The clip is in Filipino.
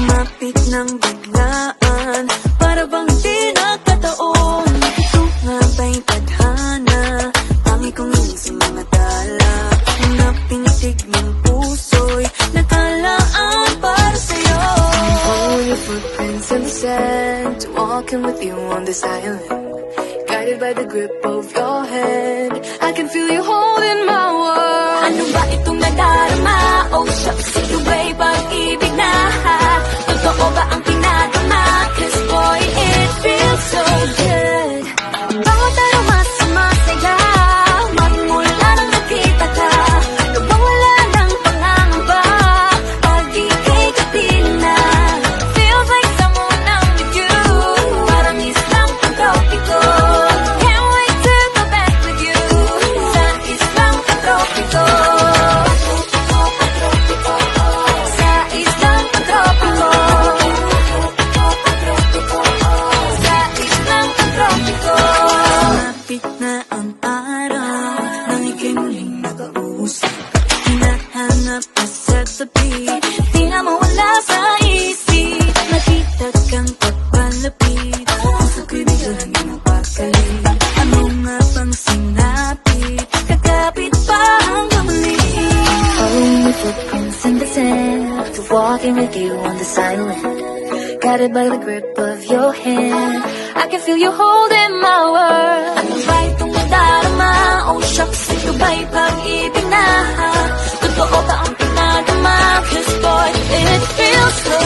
Lumapit ng biglaan, para bang di nagkataon. Ito nga ba'y tadhana, tangi kong sa mga tala. Napintig ng puso'y nakalaan para sa'yo. Follow your footprints in the sand, walking with you on this island, guided by the grip of your hand. I can feel you holding my world. Ano ba itong nadarama? Oh shucks, ito ba'y pag-ibig na? Totoo ba ang pinagama? 'Cause boy, it feels so good. Bawat aroma sumasaya, magmula nang nakita ka. Ano bang wala ng pangangamba, pag ika'y kapiling na? Feels like someone I'm with you, parang islang pagtropiko. Can't wait to go back with you, sa islang pagtropiko. Sa islang pagtropiko. Sa islang pagtropiko. Malapit na ang araw, nang ika'y muling nakausap. Hinahanap ka sa tabi, di na mawala sa isip. Nakita kang papalapit, puso ko'y biglang iyong pagkalit. Ano nga bang sinapit, kakapit pa hanggang muli. Following your footprints in the sand, walking with you on this island, guided by the grip of your hand. I can feel you holding my world. Ano ba itong nadarama? Oh shucks, ito ba'y pag-ibig na? Totoo ba ang pinagama? 'Cause boy, it feels so